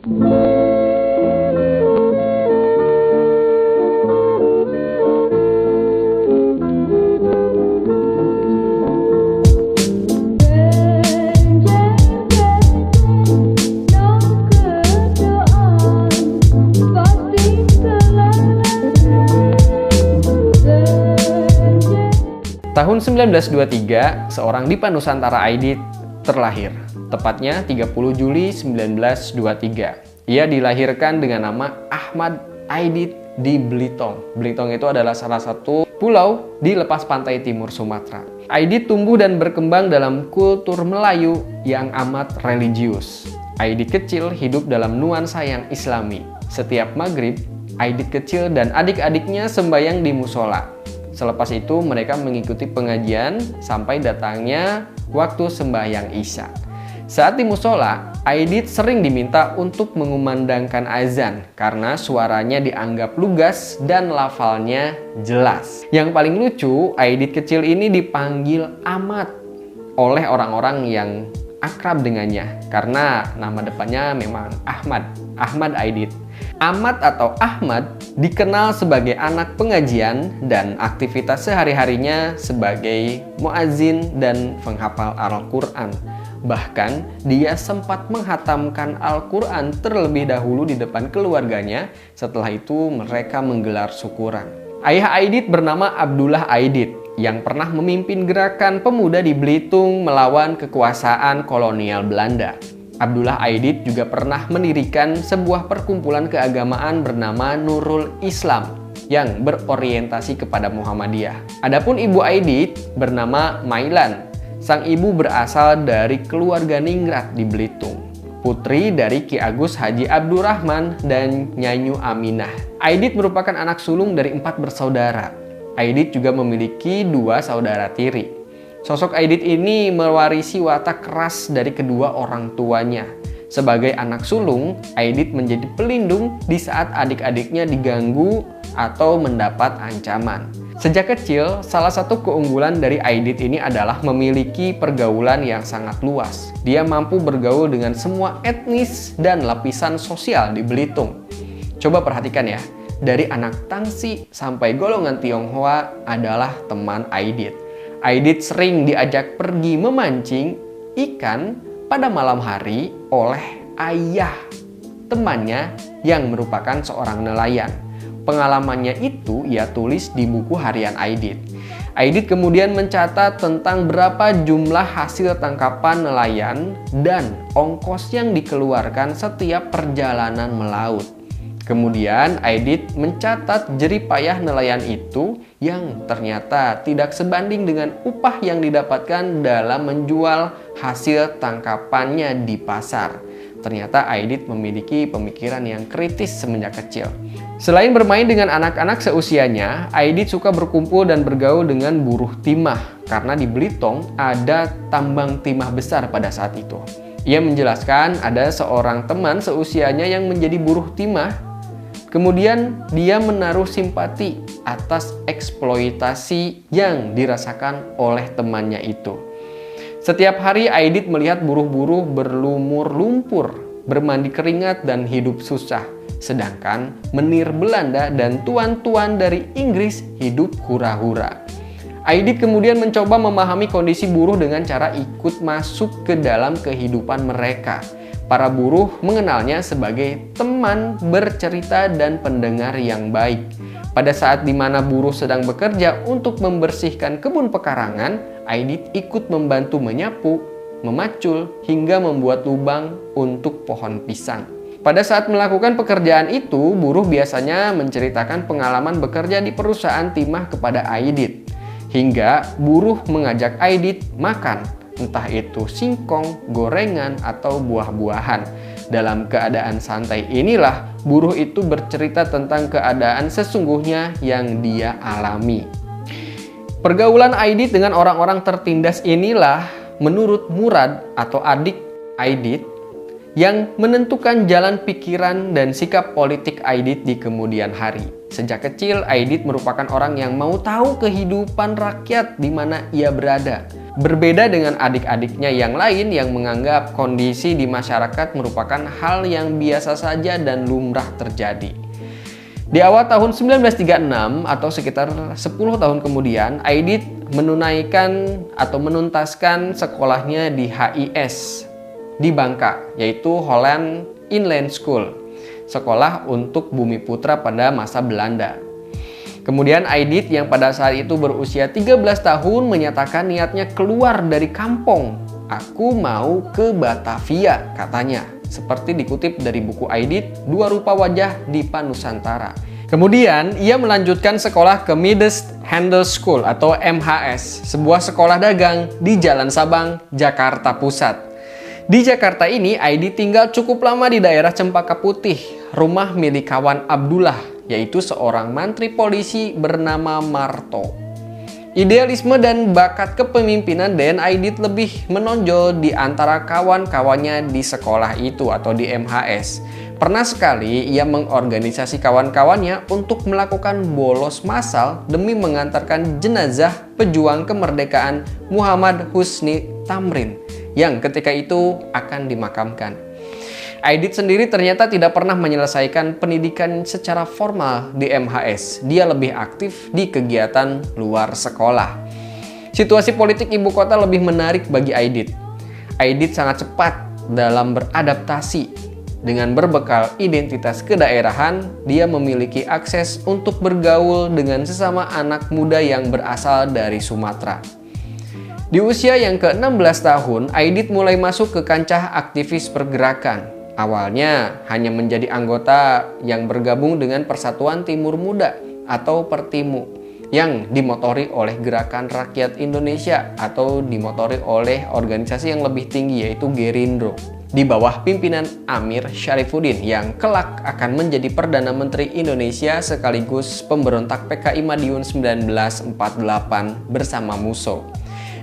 Tahun 1923, seorang Dipa Nusantara Aidit terlahir, tepatnya 30 Juli 1923. Ia dilahirkan dengan nama Ahmad Aidit di Belitung. Belitung itu adalah salah satu pulau di lepas pantai timur Sumatera. Aidit tumbuh dan berkembang dalam kultur Melayu yang amat religius. Aidit kecil hidup dalam nuansa yang Islami. Setiap maghrib, Aidit kecil dan adik-adiknya sembahyang di musola. Selepas itu mereka mengikuti pengajian sampai datangnya waktu sembahyang Isya. Saat di musola, Aidit sering diminta untuk mengumandangkan azan karena suaranya dianggap lugas dan lafalnya jelas. Yang paling lucu, Aidit kecil ini dipanggil Ahmad oleh orang-orang yang akrab dengannya karena nama depannya memang Ahmad Aidit. Ahmad atau Ahmad dikenal sebagai anak pengajian dan aktivitas sehari-harinya sebagai muazin dan penghafal Al-Quran. Bahkan dia sempat menghatamkan Al-Quran terlebih dahulu di depan keluarganya. Setelah itu mereka menggelar syukuran. Ayah Aidit bernama Abdullah Aidit yang pernah memimpin gerakan pemuda di Belitung melawan kekuasaan kolonial Belanda. Abdullah Aidit juga pernah mendirikan sebuah perkumpulan keagamaan bernama Nurul Islam yang berorientasi kepada Muhammadiyah. Adapun ibu Aidit bernama Mailan. Sang ibu berasal dari keluarga ningrat di Belitung, putri dari Ki Agus Haji Abdurrahman dan Nyanyu Aminah. Aidit merupakan anak sulung dari 4 bersaudara. Aidit juga memiliki 2 saudara tiri. Sosok Aidit ini mewarisi watak keras dari kedua orang tuanya. Sebagai anak sulung, Aidit menjadi pelindung di saat adik-adiknya diganggu atau mendapat ancaman. Sejak kecil, salah satu keunggulan dari Aidit ini adalah memiliki pergaulan yang sangat luas. Dia mampu bergaul dengan semua etnis dan lapisan sosial di Belitung. Coba perhatikan ya, dari anak Tangsi sampai golongan Tionghoa adalah teman Aidit. Aidit sering diajak pergi memancing ikan pada malam hari oleh ayah temannya yang merupakan seorang nelayan. Pengalamannya itu ia tulis di buku harian Aidit. Aidit kemudian mencatat tentang berapa jumlah hasil tangkapan nelayan dan ongkos yang dikeluarkan setiap perjalanan melaut. Kemudian Aidit mencatat jerih payah nelayan itu yang ternyata tidak sebanding dengan upah yang didapatkan dalam menjual hasil tangkapannya di pasar. Ternyata Aidit memiliki pemikiran yang kritis semenjak kecil. Selain bermain dengan anak-anak seusianya, Aidit suka berkumpul dan bergaul dengan buruh timah karena di Belitung ada tambang timah besar pada saat itu. Ia menjelaskan ada seorang teman seusianya yang menjadi buruh timah. Kemudian dia menaruh simpati atas eksploitasi yang dirasakan oleh temannya itu. Setiap hari Aidit melihat buruh-buruh berlumur lumpur, bermandi keringat dan hidup susah. Sedangkan menir Belanda dan tuan-tuan dari Inggris hidup hura-hura. Aidit kemudian mencoba memahami kondisi buruh dengan cara ikut masuk ke dalam kehidupan mereka. Para buruh mengenalnya sebagai teman bercerita dan pendengar yang baik. Pada saat di mana buruh sedang bekerja untuk membersihkan kebun pekarangan, Aidit ikut membantu menyapu, memacul, hingga membuat lubang untuk pohon pisang. Pada saat melakukan pekerjaan itu, buruh biasanya menceritakan pengalaman bekerja di perusahaan timah kepada Aidit. Hingga buruh mengajak Aidit makan, entah itu singkong, gorengan, atau buah-buahan. Dalam keadaan santai inilah buruh itu bercerita tentang keadaan sesungguhnya yang dia alami. Pergaulan Aidit dengan orang-orang tertindas inilah menurut Murad atau adik Aidit yang menentukan jalan pikiran dan sikap politik Aidit di kemudian hari. Sejak kecil, Aidit merupakan orang yang mau tahu kehidupan rakyat di mana ia berada. Berbeda dengan adik-adiknya yang lain yang menganggap kondisi di masyarakat merupakan hal yang biasa saja dan lumrah terjadi. Di awal tahun 1936 atau sekitar 10 tahun kemudian, Aidit menuntaskan sekolahnya di HIS di Bangka, yaitu Holland Inland School, sekolah untuk bumi putra pada masa Belanda. Kemudian Aidit yang pada saat itu berusia 13 tahun menyatakan niatnya keluar dari kampung. "Aku mau ke Batavia," katanya. Seperti dikutip dari buku Aidit, Dua Rupa Wajah Dipa Nusantara. Kemudian ia melanjutkan sekolah ke Mides Handel School atau MHS, sebuah sekolah dagang di Jalan Sabang, Jakarta Pusat. Di Jakarta ini, Aidit tinggal cukup lama di daerah Cempaka Putih, rumah milik kawan Abdullah, yaitu seorang mantri polisi bernama Marto. Idealisme dan bakat kepemimpinan Dan Aidit lebih menonjol di antara kawan-kawannya di sekolah itu atau di MHS. Pernah sekali ia mengorganisasi kawan-kawannya untuk melakukan bolos massal demi mengantarkan jenazah pejuang kemerdekaan Muhammad Husni Tamrin yang ketika itu akan dimakamkan. Aidit sendiri ternyata tidak pernah menyelesaikan pendidikan secara formal di MHS. Dia lebih aktif di kegiatan luar sekolah. Situasi politik ibu kota lebih menarik bagi Aidit. Aidit sangat cepat dalam beradaptasi. Dengan berbekal identitas kedaerahan, dia memiliki akses untuk bergaul dengan sesama anak muda yang berasal dari Sumatera. Di usia yang ke-16 tahun, Aidit mulai masuk ke kancah aktivis pergerakan. Awalnya hanya menjadi anggota yang bergabung dengan Persatuan Timur Muda atau Pertimu yang dimotori oleh Gerakan Rakyat Indonesia atau dimotori oleh organisasi yang lebih tinggi yaitu Gerindra di bawah pimpinan Amir Syarifuddin yang kelak akan menjadi Perdana Menteri Indonesia sekaligus pemberontak PKI Madiun 1948 bersama Musso.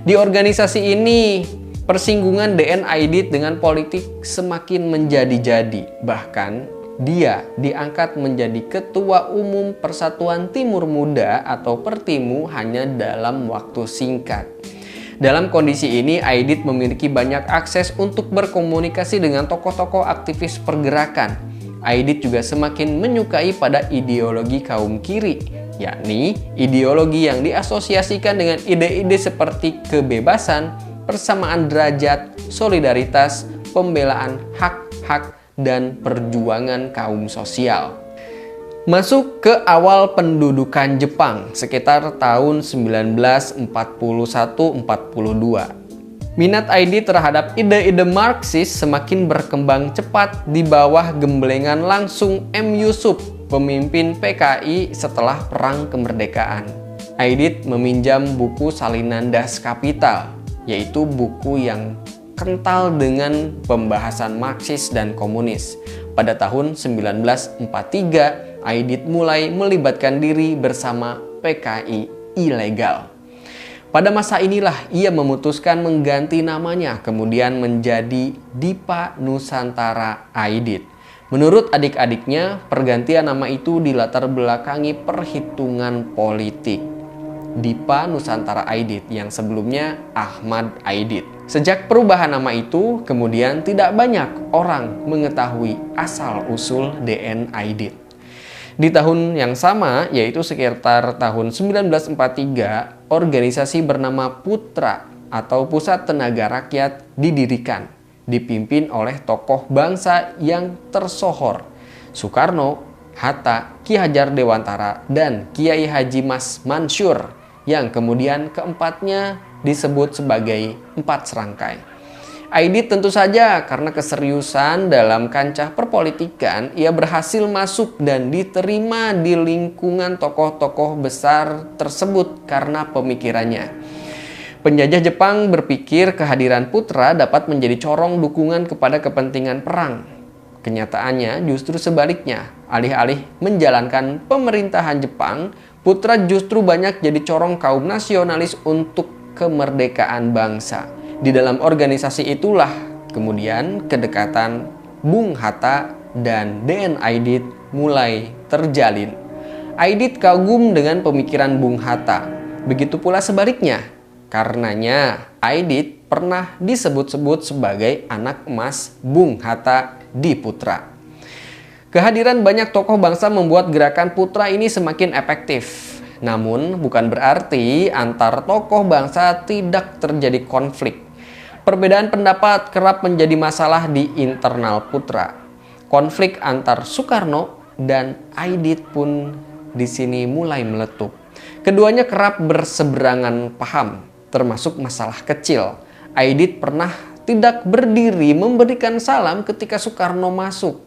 Di organisasi ini, persinggungan DN Aidit dengan politik semakin menjadi-jadi. Bahkan, dia diangkat menjadi Ketua Umum Persatuan Timur Muda atau Pertimu hanya dalam waktu singkat. Dalam kondisi ini, Aidit memiliki banyak akses untuk berkomunikasi dengan tokoh-tokoh aktivis pergerakan. Aidit juga semakin menyukai pada ideologi kaum kiri, yakni ideologi yang diasosiasikan dengan ide-ide seperti kebebasan, persamaan derajat, solidaritas, pembelaan hak-hak, dan perjuangan kaum sosial. Masuk ke awal pendudukan Jepang sekitar tahun 1941-42. Minat Aidit terhadap ide-ide Marxis semakin berkembang cepat di bawah gemblengan langsung M. Yusuf, pemimpin PKI setelah Perang Kemerdekaan. Aidit meminjam buku salinan Das Kapital, yaitu buku yang kental dengan pembahasan Marxis dan komunis. Pada tahun 1943, Aidit mulai melibatkan diri bersama PKI ilegal. Pada masa inilah ia memutuskan mengganti namanya kemudian menjadi Dipa Nusantara Aidit. Menurut adik-adiknya, pergantian nama itu dilatar belakangi perhitungan politik. Dipa Nusantara Aidit yang sebelumnya Ahmad Aidit. Sejak perubahan nama itu, kemudian tidak banyak orang mengetahui asal-usul DN Aidit. Di tahun yang sama, yaitu sekitar tahun 1943, organisasi bernama Putra atau Pusat Tenaga Rakyat didirikan, dipimpin oleh tokoh bangsa yang tersohor, Soekarno, Hatta, Ki Hajar Dewantara, dan Kiai Haji Mas Mansur, yang kemudian keempatnya disebut sebagai Empat Serangkai. Aidit tentu saja karena keseriusan dalam kancah perpolitikan, ia berhasil masuk dan diterima di lingkungan tokoh-tokoh besar tersebut karena pemikirannya. Penjajah Jepang berpikir kehadiran Putra dapat menjadi corong dukungan kepada kepentingan perang. Kenyataannya justru sebaliknya, alih-alih menjalankan pemerintahan Jepang, Putra justru banyak jadi corong kaum nasionalis untuk kemerdekaan bangsa. Di dalam organisasi itulah kemudian kedekatan Bung Hatta dan DN Aidit mulai terjalin. Aidit kagum dengan pemikiran Bung Hatta. Begitu pula sebaliknya. Karenanya, Aidit pernah disebut-sebut sebagai anak emas Bung Hatta di Putra. Kehadiran banyak tokoh bangsa membuat gerakan Putra ini semakin efektif. Namun, bukan berarti antar tokoh bangsa tidak terjadi konflik. Perbedaan pendapat kerap menjadi masalah di internal Putra. Konflik antar Soekarno dan Aidit pun di sini mulai meletup. Keduanya kerap berseberangan paham, termasuk masalah kecil. Aidit pernah tidak berdiri memberikan salam ketika Soekarno masuk.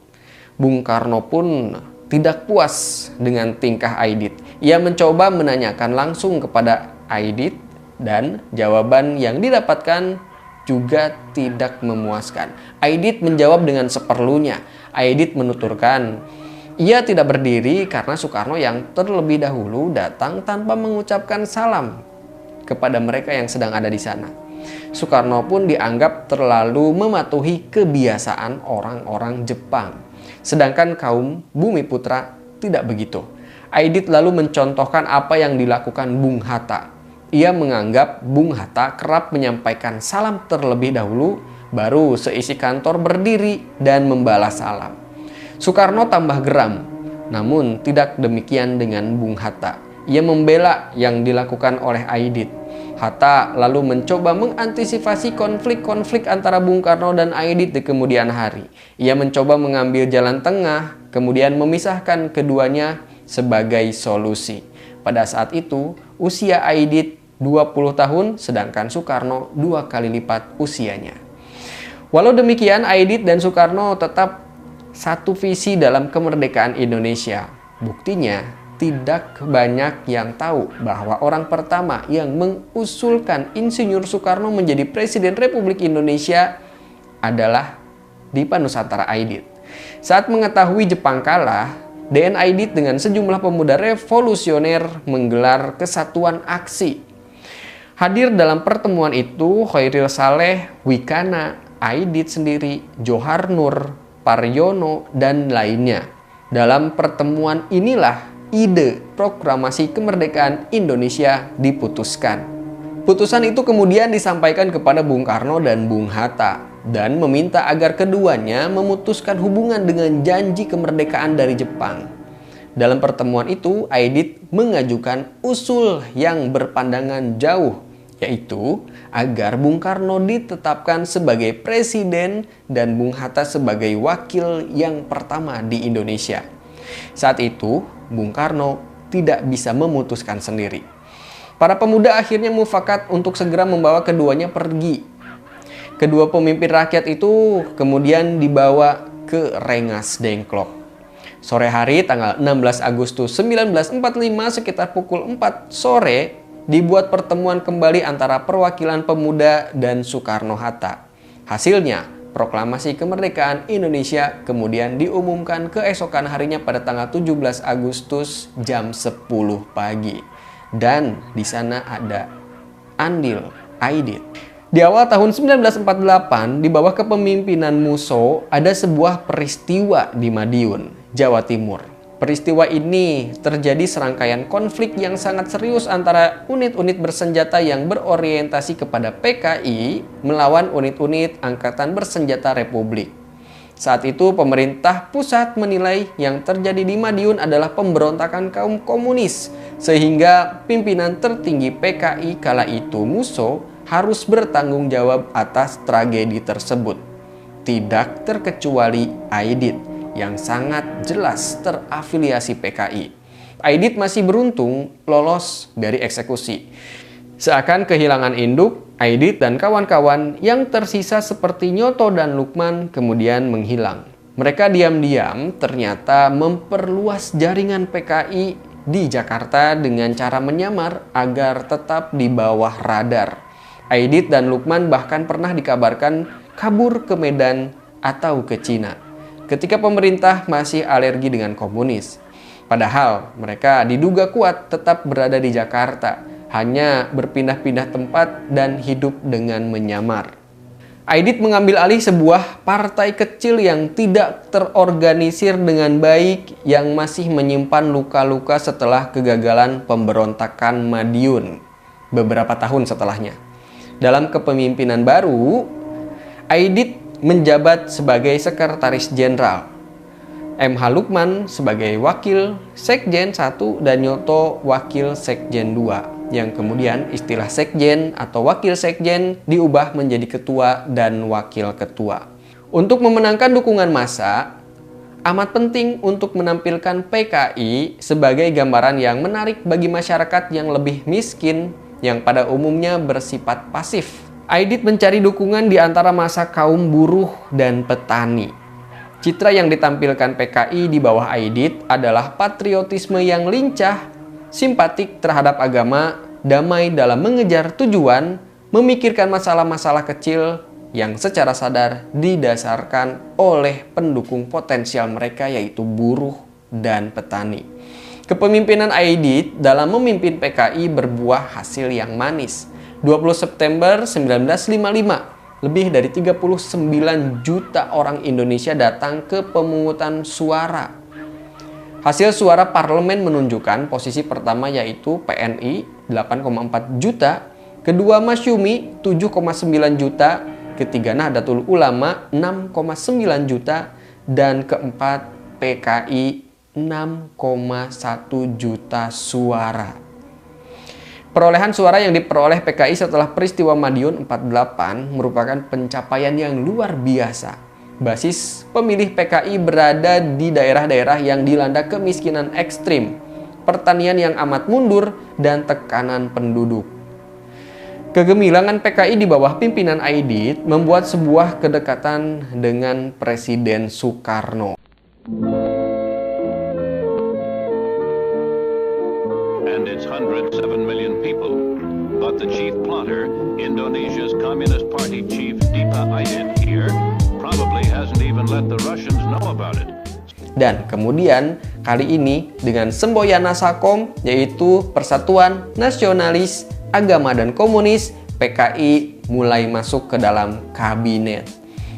Bung Karno pun tidak puas dengan tingkah Aidit. Ia mencoba menanyakan langsung kepada Aidit dan jawaban yang didapatkan juga tidak memuaskan. Aidit menjawab dengan seperlunya. Aidit menuturkan, ia tidak berdiri karena Soekarno yang terlebih dahulu datang tanpa mengucapkan salam kepada mereka yang sedang ada di sana. Soekarno pun dianggap terlalu mematuhi kebiasaan orang-orang Jepang. Sedangkan kaum Bumiputra tidak begitu. Aidit lalu mencontohkan apa yang dilakukan Bung Hatta. Ia menganggap Bung Hatta kerap menyampaikan salam terlebih dahulu, baru seisi kantor berdiri dan membalas salam. Soekarno tambah geram, namun tidak demikian dengan Bung Hatta. Ia membela yang dilakukan oleh Aidit. Hatta lalu mencoba mengantisipasi konflik-konflik antara Bung Karno dan Aidit di kemudian hari. Ia mencoba mengambil jalan tengah, kemudian memisahkan keduanya sebagai solusi. Pada saat itu, usia Aidit 20 tahun, sedangkan Soekarno 2 kali lipat usianya. Walau demikian, Aidit dan Soekarno tetap satu visi dalam kemerdekaan Indonesia. Buktinya, tidak banyak yang tahu bahwa orang pertama yang mengusulkan Insinyur Soekarno menjadi Presiden Republik Indonesia adalah Dipa Nusantara Aidit. Saat mengetahui Jepang kalah, DN Aidit dengan sejumlah pemuda revolusioner menggelar kesatuan aksi. Hadir dalam pertemuan itu Khairil Saleh, Wikana, Aidit sendiri, Johar Nur, Paryono, dan lainnya. Dalam pertemuan inilah ide proklamasi kemerdekaan Indonesia diputuskan. Putusan itu kemudian disampaikan kepada Bung Karno dan Bung Hatta dan meminta agar keduanya memutuskan hubungan dengan janji kemerdekaan dari Jepang. Dalam pertemuan itu, Aidit mengajukan usul yang berpandangan jauh, yaitu agar Bung Karno ditetapkan sebagai presiden dan Bung Hatta sebagai wakil yang pertama di Indonesia. Saat itu, Bung Karno tidak bisa memutuskan sendiri. Para pemuda akhirnya mufakat untuk segera membawa keduanya pergi. Kedua pemimpin rakyat itu kemudian dibawa ke Rengas Dengklok. Sore hari tanggal 16 Agustus 1945 sekitar pukul 4 sore dibuat pertemuan kembali antara perwakilan pemuda dan Soekarno-Hatta. Hasilnya, proklamasi kemerdekaan Indonesia kemudian diumumkan keesokan harinya pada tanggal 17 Agustus jam 10 pagi. Dan di sana ada andil Aidit. Di awal tahun 1948, di bawah kepemimpinan Musso, ada sebuah peristiwa di Madiun, Jawa Timur. Peristiwa ini terjadi serangkaian konflik yang sangat serius antara unit-unit bersenjata yang berorientasi kepada PKI melawan unit-unit Angkatan Bersenjata Republik. Saat itu pemerintah pusat menilai yang terjadi di Madiun adalah pemberontakan kaum komunis, sehingga pimpinan tertinggi PKI kala itu, Musso, harus bertanggung jawab atas tragedi tersebut. Tidak terkecuali Aidit yang sangat jelas terafiliasi PKI. Aidit masih beruntung lolos dari eksekusi. Seakan kehilangan induk, Aidit dan kawan-kawan yang tersisa seperti Nyoto dan Lukman kemudian menghilang. Mereka diam-diam ternyata memperluas jaringan PKI di Jakarta dengan cara menyamar agar tetap di bawah radar. Aidit dan Lukman bahkan pernah dikabarkan kabur ke Medan atau ke Cina ketika pemerintah masih alergi dengan komunis. Padahal mereka diduga kuat tetap berada di Jakarta, hanya berpindah-pindah tempat dan hidup dengan menyamar. Aidit mengambil alih sebuah partai kecil yang tidak terorganisir dengan baik, yang masih menyimpan luka-luka setelah kegagalan pemberontakan Madiun beberapa tahun setelahnya. Dalam kepemimpinan baru, Aidit menjabat sebagai Sekretaris Jenderal, M.H. Lukman sebagai Wakil Sekjen 1 dan Nyoto Wakil Sekjen 2. Yang kemudian istilah sekjen atau wakil sekjen diubah menjadi ketua dan wakil ketua. Untuk memenangkan dukungan massa, amat penting untuk menampilkan PKI sebagai gambaran yang menarik bagi masyarakat yang lebih miskin, yang pada umumnya bersifat pasif. Aidit mencari dukungan di antara massa kaum buruh dan petani. Citra yang ditampilkan PKI di bawah Aidit adalah patriotisme yang lincah, simpatik terhadap agama, damai dalam mengejar tujuan, memikirkan masalah-masalah kecil yang secara sadar didasarkan oleh pendukung potensial mereka, yaitu buruh dan petani. Kepemimpinan Aidit dalam memimpin PKI berbuah hasil yang manis. 20 September 1955, lebih dari 39 juta orang Indonesia datang ke pemungutan suara. Hasil suara parlemen menunjukkan posisi pertama yaitu PNI 8,4 juta, kedua Masyumi 7,9 juta, ketiga Nahdlatul Ulama 6,9 juta, dan keempat PKI 6,1 juta suara. Perolehan suara yang diperoleh PKI setelah peristiwa Madiun 48 merupakan pencapaian yang luar biasa. Basis pemilih PKI berada di daerah-daerah yang dilanda kemiskinan ekstrim, pertanian yang amat mundur, dan tekanan penduduk. Kegemilangan PKI di bawah pimpinan Aidit membuat sebuah kedekatan dengan Presiden Soekarno. And its 107 million people. But the chief plotter, Indonesia's Communist Party chief Dipa Aidit here, probably hasn't even let the Russians know about it. Dan kemudian kali ini dengan semboyan Nasakom, yaitu Persatuan Nasionalis Agama dan Komunis, PKI mulai masuk ke dalam kabinet.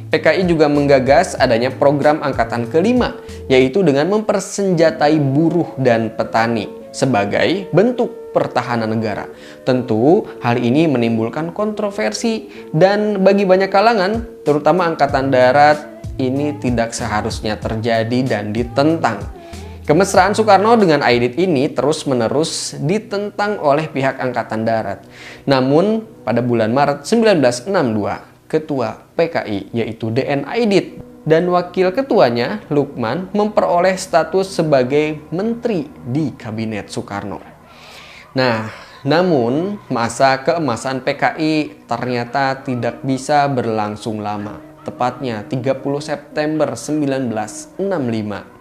PKI juga menggagas adanya program angkatan kelima, yaitu dengan mempersenjatai buruh dan petani sebagai bentuk pertahanan negara. Tentu hal ini menimbulkan kontroversi, dan bagi banyak kalangan, terutama angkatan darat, ini tidak seharusnya terjadi dan ditentang. Kemesraan Soekarno dengan Aidit ini terus-menerus ditentang oleh pihak angkatan darat. Namun pada bulan Maret 1962, ketua PKI yaitu DN Aidit dan wakil ketuanya Lukman memperoleh status sebagai menteri di kabinet Soekarno. Nah, namun masa keemasan PKI ternyata tidak bisa berlangsung lama. Tepatnya 30 September 1965.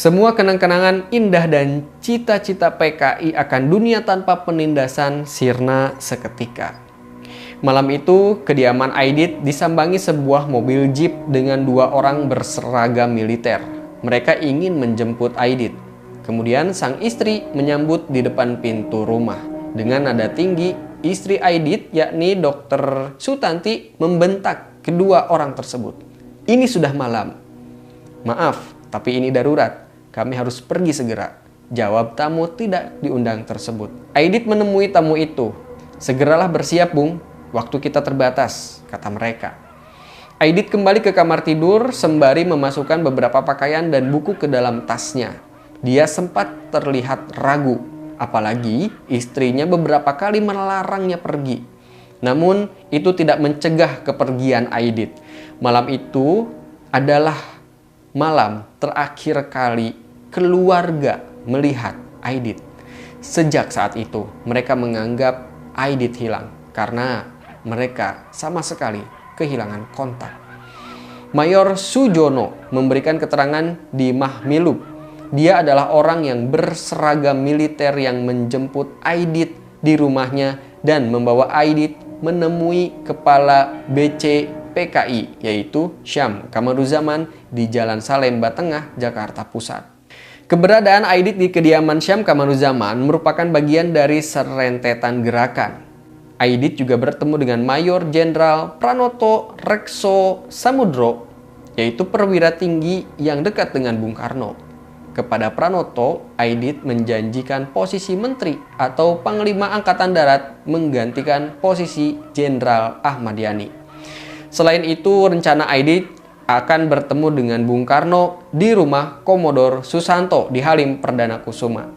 Semua kenang-kenangan indah dan cita-cita PKI akan dunia tanpa penindasan sirna seketika. Malam itu, kediaman Aidit disambangi sebuah mobil jeep dengan dua orang berseragam militer. Mereka ingin menjemput Aidit. Kemudian sang istri menyambut di depan pintu rumah. Dengan nada tinggi, istri Aidit, yakni Dr. Sutanti, membentak kedua orang tersebut. "Ini sudah malam. Maaf, tapi ini darurat. Kami harus pergi segera," jawab tamu tidak diundang tersebut. Aidit menemui tamu itu. "Segeralah bersiap, Bung. Waktu kita terbatas," kata mereka. Aidit kembali ke kamar tidur sembari memasukkan beberapa pakaian dan buku ke dalam tasnya. Dia sempat terlihat ragu, apalagi istrinya beberapa kali melarangnya pergi. Namun itu tidak mencegah kepergian Aidit. Malam itu adalah malam terakhir kali keluarga melihat Aidit. Sejak saat itu, mereka menganggap Aidit hilang karena mereka sama sekali kehilangan kontak. Mayor Sujono memberikan keterangan di Mahmilub. Dia adalah orang yang berseragam militer yang menjemput Aidit di rumahnya dan membawa Aidit menemui Kepala BC PKI, yaitu Syam Kamaruzzaman di Jalan Salemba Tengah, Jakarta Pusat. Keberadaan Aidit di kediaman Syam Kamaruzzaman merupakan bagian dari serentetan gerakan. Aidit juga bertemu dengan Mayor Jenderal Pranoto Rekso Samudro, yaitu perwira tinggi yang dekat dengan Bung Karno. Kepada Pranoto, Aidit menjanjikan posisi menteri atau Panglima Angkatan Darat menggantikan posisi Jenderal Ahmad Yani. Selain itu, rencana Aidit akan bertemu dengan Bung Karno di rumah Komodor Susanto di Halim Perdana Kusuma.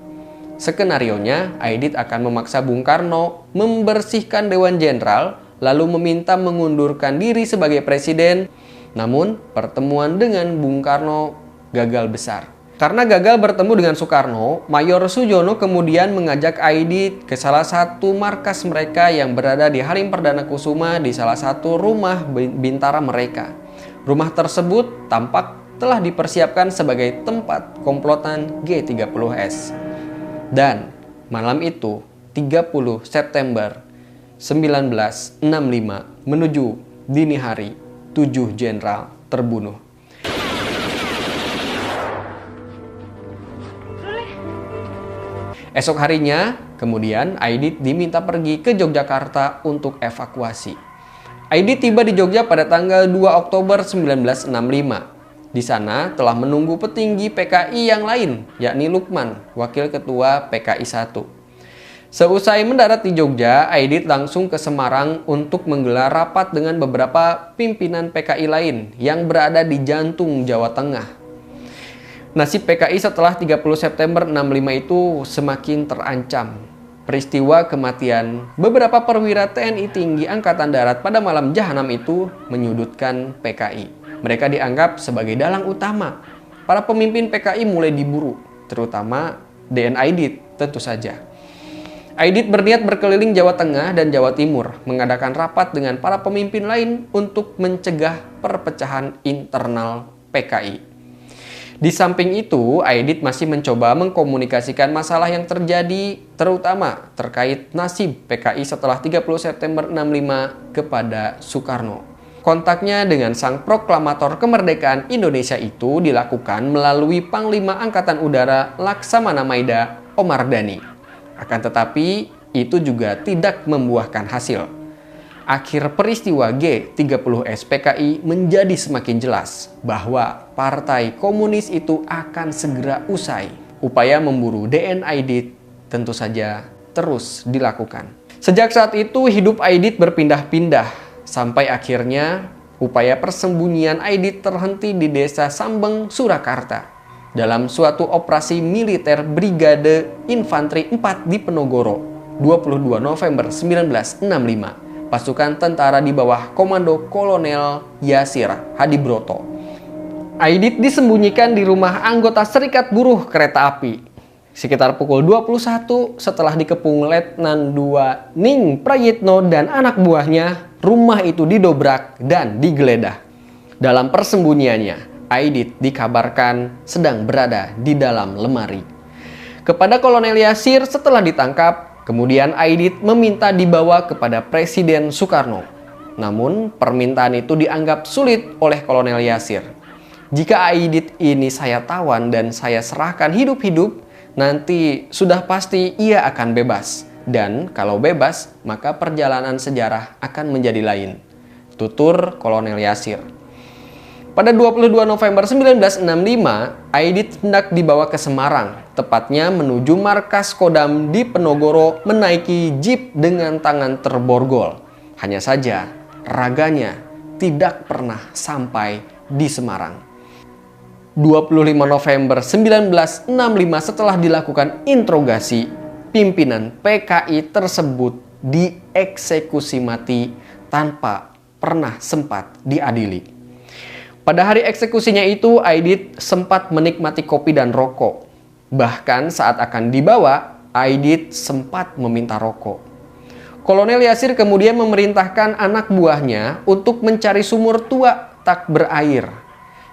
Skenarionya, Aidit akan memaksa Bung Karno membersihkan Dewan Jenderal lalu meminta mengundurkan diri sebagai presiden. Namun, pertemuan dengan Bung Karno gagal besar. Karena gagal bertemu dengan Soekarno, Mayor Sujono kemudian mengajak Aidit ke salah satu markas mereka yang berada di Halim Perdana Kusuma di salah satu rumah bintara mereka. Rumah tersebut tampak telah dipersiapkan sebagai tempat komplotan G30S. Dan malam itu, 30 September 1965 menuju dini hari, 7 jenderal terbunuh. Esok harinya, kemudian Aidit diminta pergi ke Yogyakarta untuk evakuasi. Aidit tiba di Jogja pada tanggal 2 Oktober 1965. Di sana telah menunggu petinggi PKI yang lain, yakni Lukman, Wakil Ketua PKI 1. Seusai mendarat di Jogja, Aidit langsung ke Semarang untuk menggelar rapat dengan beberapa pimpinan PKI lain yang berada di jantung Jawa Tengah. Nasib PKI setelah 30 September 65 itu semakin terancam. Peristiwa kematian beberapa perwira TNI tinggi Angkatan Darat pada malam jahanam itu menyudutkan PKI. Mereka dianggap sebagai dalang utama. Para pemimpin PKI mulai diburu, terutama DN Aidit tentu saja. Aidit berniat berkeliling Jawa Tengah dan Jawa Timur, mengadakan rapat dengan para pemimpin lain untuk mencegah perpecahan internal PKI. Di samping itu, Aidit masih mencoba mengkomunikasikan masalah yang terjadi, terutama terkait nasib PKI setelah 30 September 65 kepada Soekarno. Kontaknya dengan sang proklamator kemerdekaan Indonesia itu dilakukan melalui Panglima Angkatan Udara Laksamana Maida Omar Dhani. Akan tetapi, itu juga tidak membuahkan hasil. Akhir peristiwa G30S PKI menjadi semakin jelas bahwa Partai Komunis itu akan segera usai. Upaya memburu DN Aidit tentu saja terus dilakukan. Sejak saat itu hidup Aidit berpindah-pindah sampai akhirnya upaya persembunyian Aidit terhenti di desa Sambeng, Surakarta dalam suatu operasi militer Brigade Infanteri 4 di Penogoro 22 November 1965. Pasukan tentara di bawah komando Kolonel Yasir Hadibroto. Aidit disembunyikan di rumah anggota Serikat Buruh Kereta Api. Sekitar pukul 21 setelah dikepung Letnan II Ning Prayitno dan anak buahnya, rumah itu didobrak dan digeledah. Dalam persembunyiannya, Aidit dikabarkan sedang berada di dalam lemari. Kepada Kolonel Yasir setelah ditangkap, kemudian Aidit meminta dibawa kepada Presiden Soekarno. Namun permintaan itu dianggap sulit oleh Kolonel Yasir. Jika Aidit ini saya tawan dan saya serahkan hidup-hidup, nanti sudah pasti ia akan bebas. Dan kalau bebas, maka perjalanan sejarah akan menjadi lain. Tutur Kolonel Yasir. Pada 22 November 1965, Aidit hendak dibawa ke Semarang, tepatnya menuju markas Kodam di Penogoro menaiki jeep dengan tangan terborgol. Hanya saja, raganya tidak pernah sampai di Semarang. 25 November 1965 setelah dilakukan interogasi, pimpinan PKI tersebut dieksekusi mati tanpa pernah sempat diadili. Pada hari eksekusinya itu, Aidit sempat menikmati kopi dan rokok. Bahkan saat akan dibawa, Aidit sempat meminta rokok. Kolonel Yasir kemudian memerintahkan anak buahnya untuk mencari sumur tua tak berair.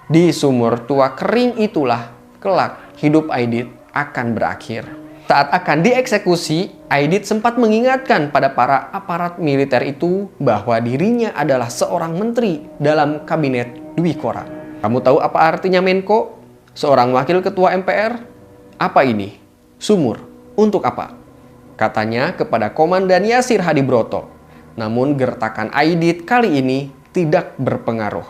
Di sumur tua kering itulah kelak hidup Aidit akan berakhir. Saat akan dieksekusi, Aidit sempat mengingatkan pada para aparat militer itu bahwa dirinya adalah seorang menteri dalam kabinet Dwi Korah. Kamu tahu apa artinya Menko? Seorang wakil ketua MPR? Apa ini? Sumur. Untuk apa? Katanya kepada Komandan Yasir Hadibroto. Namun gertakan Aidit kali ini tidak berpengaruh.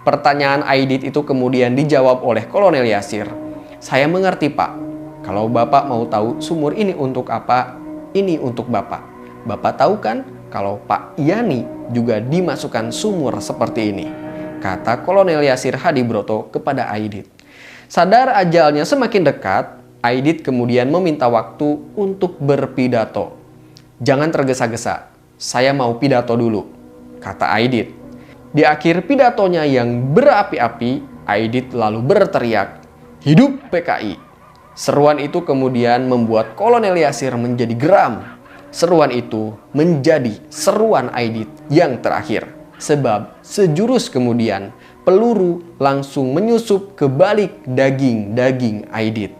Pertanyaan Aidit itu kemudian dijawab oleh Kolonel Yasir. Saya mengerti, Pak. Kalau Bapak mau tahu sumur ini untuk apa, ini untuk Bapak. Bapak tahu kan kalau Pak Yani juga dimasukkan sumur seperti ini, kata Kolonel Yasir Hadibroto kepada Aidit. Sadar ajalnya semakin dekat, Aidit kemudian meminta waktu untuk berpidato. Jangan tergesa-gesa, saya mau pidato dulu, kata Aidit. Di akhir pidatonya yang berapi-api, Aidit lalu berteriak, "Hidup PKI!" Seruan itu kemudian membuat Kolonel Yasir menjadi geram. Seruan itu menjadi seruan Aidit yang terakhir. Sebab sejurus kemudian peluru langsung menyusup ke balik daging-daging Aidit.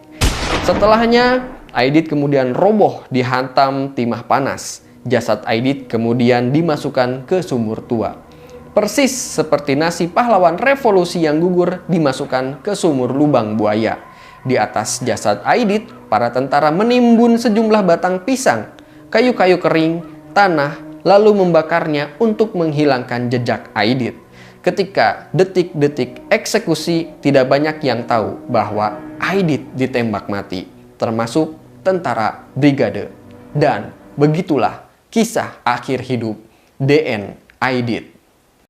Setelahnya Aidit kemudian roboh dihantam timah panas. Jasad Aidit kemudian dimasukkan ke sumur tua. Persis seperti nasi pahlawan revolusi yang gugur dimasukkan ke sumur lubang buaya. Di atas jasad Aidit, para tentara menimbun sejumlah batang pisang, kayu-kayu kering, tanah, lalu membakarnya untuk menghilangkan jejak Aidit. Ketika detik-detik eksekusi, tidak banyak yang tahu bahwa Aidit ditembak mati, termasuk tentara brigade. Dan begitulah kisah akhir hidup DN Aidit.